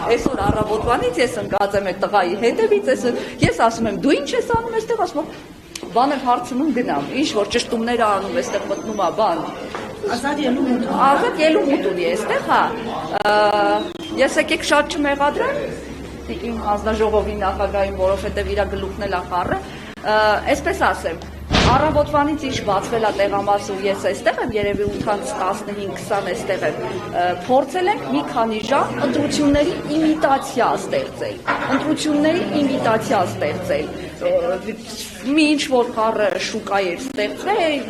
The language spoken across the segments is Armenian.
այսօր առավոտվանից ես ընկած եմ այդ տղայի հետևից, ես ասում եմ, դու ինչ ես անում այստեղ, ասում եմ, բան եմ հարցնում գնամ, ինչ որ ճշտումներ անում, այստեղ մտնում է բան։ Ազատ ելում ուտ ունի այստեղ, հա։ Ես եկեք շատ չմեղադրեմ իմ հանձնաժողովի նախագահին, որովհետև իր գլուխն էլ է խառը, այսպես ասեմ, առավոտվանից ինչ բացվել է տեղամասը ու ես այստեղ եմ, երևի 15-20 այստեղ եմ, փորձել ենք մի քանի ժամ ընտրությունների իմիտացիա ստեղծել, մի ինչ որ խառը շուկա էր ստեղծել,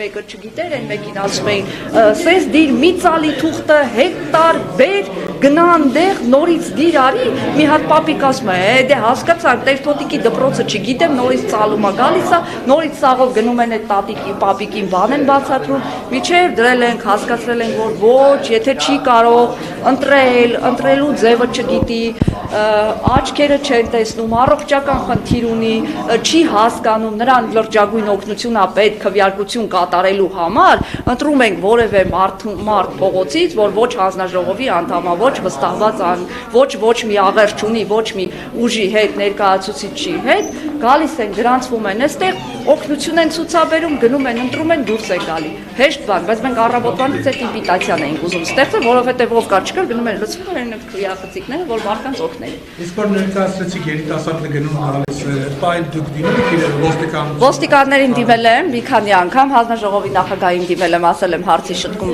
մեկը չգիտեր, այն մեկին ասում էին, սես դիր մի ծալի թուղթը հեկտար բեր գնան դեղ նորից դիր արի, մի հատ պապիկ ասում է, դե հասկացանք, տեր թոտիկի դպրոցը չգիտեմ, նորից ծալում է գալիս է, նորից սաղով գնում են այդ պապիկին բան են բացատրում, միջև դրել ենք, հասկացրել ենք, որ ոչ, եթե չի կարող ընտրելու ձևը չգիտի, աչքերը չեն տեսնում, առողջական խնդիր ունի, չի հասկանում, նրան լրջագույն օգնություն է պետք քվեարկություն կատարելու համար, ընտրում ենք որևէ մարդ փողոցից, որ ոչ հանձնաժողովի անդամա, ոչ վստահված ոչ մի աղերս չունի, ոչ մի ուժի հետ, ներկայացուցիչի հետ, գալիս են, գրանցվում են այստեղ, օգնություն են ցուցաբերում, գնում են, ընտրում են, դուրս են գալի։ Հեշտ բան, բայց մենք առավոտվանից այդ իմիտացիան էինք ուզում ստեղծել, որովհետև ով կար չկար, գնում են լցվում են այդ քվեախցիկները, որ մարդկանց օգնել։ Իսկ որ ներկայացրեցիք երիտասարդը գնում գալիս, պայն դուք դիմում եք ոստիկաններին դիմել եմ մի քանի անգամ, հանձնաժողովի նախագահին դիմել եմ, ասել եմ հարցի շտկում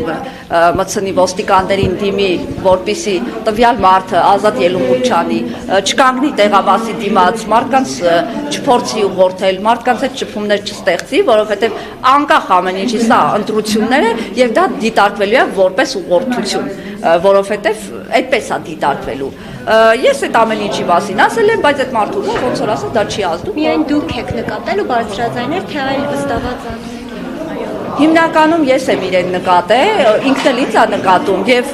մտցնի ոստիկաններին դիմի, որպեսզի տվյալ մարդը ազատ ելումուտ չանի, չկանգնի տեղամասի դիմաց, մարդկանց չփորձի ուղղորդել, մարդկանց հետ շփումներ չստեղծի, որովհետև անկախ ամեն ինչի սա ընտրություններ է եւ դա դիտարկվելու է որպես ուղղորդություն, որովհետև այդպես է դիտարկվելու։ Ես այդ ամեն ինչի մասին ասել եմ, բայց այդ մարդուն ոնց որ ասած դա չի ազդում։ Միայն դուք եք նկատել ու բարձրաձայներ, թե այլ վստահված անդամ։ Հիմնականում ես եմ իրեն նկատել, ինքն էլ ինձ է նկատում եւ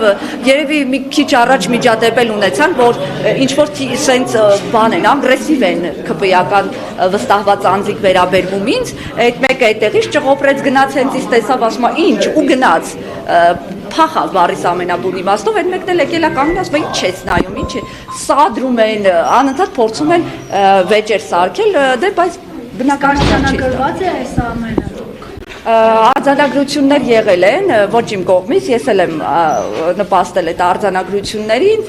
երևի մի քիչ առաջ միջադեպել ունեցան, որ ինչ որ սենց բան են, ագրեսիվ են ԿՊ-ական վստահված անձիկ վերաբերվում ինձ, այդ մեկը այդտեղից ճղոպրեց գնաց հենց ինձ տեսավ, ասում է ինչ ու գնաց փախալ բարիս ամենաբուն իմաստով, այդ մեկն էլ եկել է կանգնած, բայց ինչ ես նայում, ինչ է, սադրում են, անընդհատ փորձում են վեճեր սարքել, դե բայց բնականաբար չի գրված է այս ամենը։ Արձանագրություններ եղել են, ոչ իմ կողմից, ես էլ եմ նպաստել այդ արձանագրություններին,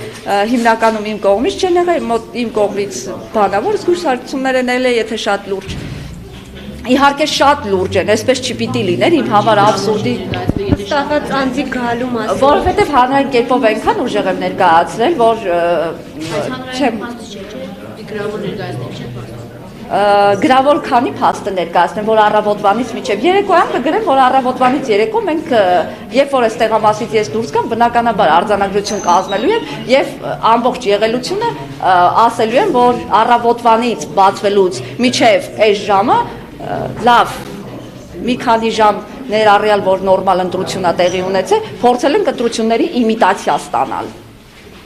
հիմնականում իմ կողմից չեն եղել, իմ կողմից բանավոր զգուշացումներ են եղել, եթե շատ լուրջ։ Իհարկե շատ լուրջ են, այսպես չպիտի լիներ, իմ համար աբսուրդի վստահված անձի գալու մասին։ Որովհետև հանրային կերպով այնքան ուժեղ եմ ներկայացրել, որ չեմ գրավոր քանի փաստ ներկայացնեմ, որ առավոտվանից մինչև երեկոյան կգրեմ, որ առավոտվանից երեկո մենք երբ որ այս տեղամասից ես դուրս գամ, բնականաբար արձանագրություն կազմելու եմ եւ ամբողջ եղելությունը ասելու եմ, որ առավոտվանից բացվելուց մինչև այս ժամը լավ մի քանի ժամ ներառյալ, որ նորմալ ընտրություն է տեղի ունեցել, փորձել ենք ընտրությունների իմիտացիա ստանալ։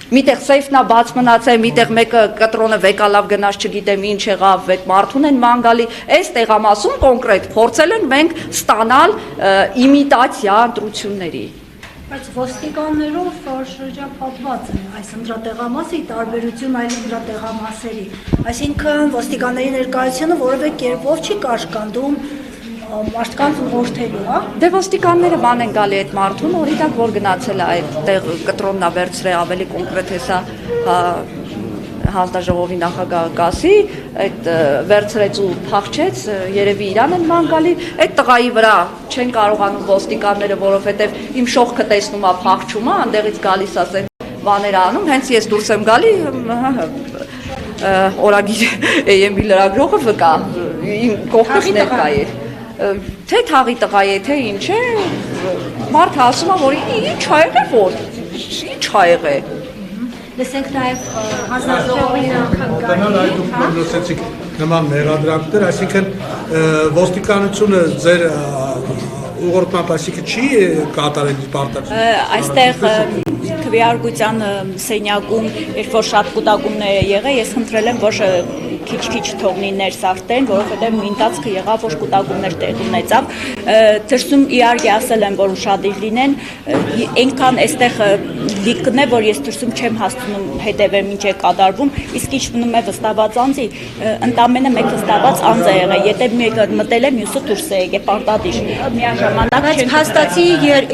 Միտեղ սեյֆնա բաց մնացել, միտեղ մեկը կտրոնը վեկալավ գնաց, չգիտեմ ինչ եղավ, այդ մարդուն են ման գալի, այս տեղամասում կոնկրետ փորձել են մենք ստանալ իմիտացիա ընտրությունների։ Բայց ոստիկաններով շրջապատված է այս ընտրատեղամասի տարբերություն այլ ընտրատեղամասերի, այսինքն ոստիկանների ներկայությունը որևէ կերպով չի կաշկանդում մարդկանց ուղղորդելու, հա։ Դե ոստիկանները բան են գալի այդ մարդուն, օրինակ որ գնացել է այդտեղ կտրոննա վերցրել ավելի կոնկրետ հեսա հանձնաժողովի նախագահը կասի, այդ վերցրեց ու փախչեց, երևի իրան են ման գալի, այդ տղայի վրա չեն կարողանում ոստիկանները, որովհետև իմ շողքը տեսնում է փախչում է, այնտեղից գալիս է ասեն բաներ անում, հենց ես դուրս եմ գալի, օրագիր էմի լրագրողը վկա, իմ կողքից ներկա էր։ Թե թաղի տղա է, թե ինչ է, մարդը ասում է, որ ինչ ա եղել, որ ինչ ա եղել։ Լսենք նաև հանձնաժողովի նախագահին, հա։ Լսեցիք նման մեղադրանքներ, այսինքն ոստիկանությունը ձեր ուղղորդման պասիկը չի կատարել պարտադիր։ Այստեղ քվեարկության սենյակում, երբ որ շատ կուտակումներ է եղել, ես խնդրել եմ, որ քիչ-քիչ թողնի ներս արտեն, որովհետև մի ընթացքը եղավ, որ կուտակումներ տեղ ունեցավ, դրսում իհարկե ասել են, որ ուշադիր լինեն, այնքան այստեղ լիքն է, որ ես դրսում չեմ հասցնում հետևել ինչ է կատարվում, իսկ ինչ մնում է վստահված անձի, ընդամենը մեկ վստահված անձ է եղել, եթե մեկը մտել է, մյուսը դուրս է եկել, պարտադիր։ Միաժամանակ Բայց փաստացի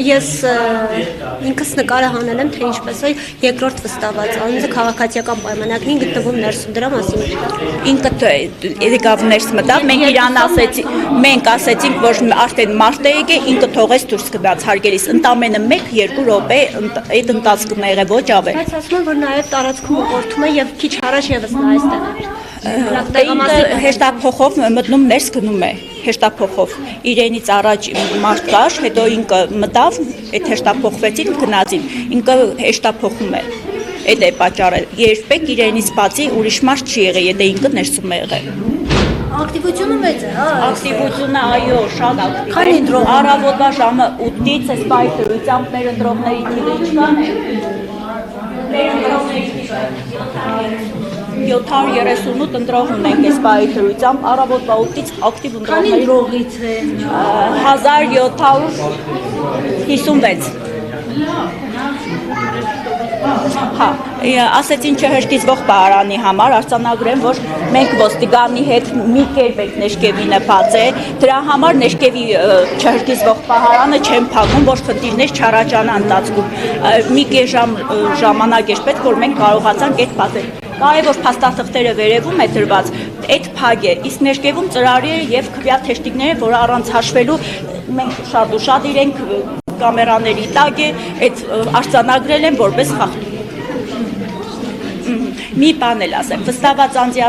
ես ինքս նկարը հանել եմ, թե ինչպես է երկրորդ վստահված անձը քաղաքացիական պայմանագրին գտնվում ներսում, դրա մասին ինքը եկավ ներս մտավ, մենք իրան ասեցինք, որ արդեն մարդ է եկել, ինքը թողեց դուրս գնաց հարգելիս, ընդամենը 1-2 րոպե այդ ընթացքում եղել, ոչ ավել։ Բայց ասում են, որ նաև տարածքում ուղղորդում է եւ քիչ առաջ եւս նա այստեղ է։ Ինքը հեշտափոխով մտնում ներս գնում է, հեշտափոխով։ Իրենից առաջ մարդ կար, հետո ինքը մտավ, այդ հեշտափոխվեցին, գնացին, ինքը հեշտափոխում է։ Այդ է պատճառը։ Երբեք իրենից բացի ուրիշ մարդ չի եղել, եթե ինքը ներսում է եղել։ Ակտիվությունը մեծ է, հա։ Ակտիվությունը, այո, շատ ակտիվ է։ Առավոտվա ժամը 8-ից է սպայի դրությամբ մեր ընտրողների թիվը ինչքան է։ Մեր ընտրողների թիվը 738 ընտրող ունենք այս սպայի դրությամբ, առավոտվա 8-ից ակտիվ ընտրողների։ Քանի ընտրողից է։ 1756։ Հա, ասեցին չհրկիզվող պահարանի համար արձանագրեմ, որ մենք ոստիգանի հետ մի կերպ ենք Նեշկևի նպատել, դրա համար Նեշկևի չհրկիզվող պահարանը չեն փակում, որ խնդիրներ չառաջանա ընթացքում։ Մի կես ժամանակ էր պետք, որ մենք կարողացանք այդ փակել։ Կարևոր փաստաթղթերը վերևում է դրված, այդ փակ է, իսկ Նեշկևում ծրարի եւ քվյա թեշտիկները, որ առանց հաշվելու մենք շատ ուշադիր ենք կամերաների տակ է, այդ արձանագրել են որպես խախտում։ Մի բան էլ ասեմ, վստահված անձի,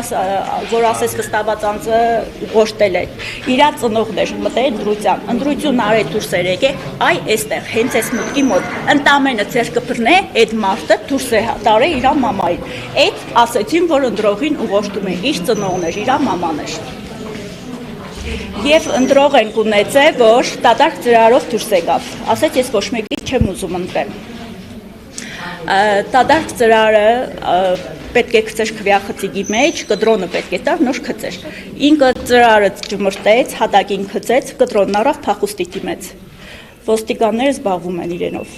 որ ասես վստահված անձը ուղղորդել է, իրա ծնողն էր մտել ընտրություն արել դուրս էր եկել, այ այստեղ, հենց այս մուտքի մոտ, ընդամենը ձեռքը բռնե, այդ մարդը դուրս է տարել իրա մամային, այդ ասեցին, որ ընտրողին ուղղորդում է, իր ծնողն էր, իրա մաման էր։ Եվ ընտրող ենք ունեցել, որ դատարկ ծրարով դուրս եկավ, ասեց ես ոչ մեկի չեմ ուզում ընտրեմ։ Դատարկ ծրարը պետք է գցեր քվյախցիկի մեջ, կտրոնը պետք է տար, նոր գցեր։ Ինքը ծրարը ճմրտեց, հատակին գցեց, կտրոնն առավ փախուստի դիմեց։ Ոստիկանները զբաղվում են իրենով։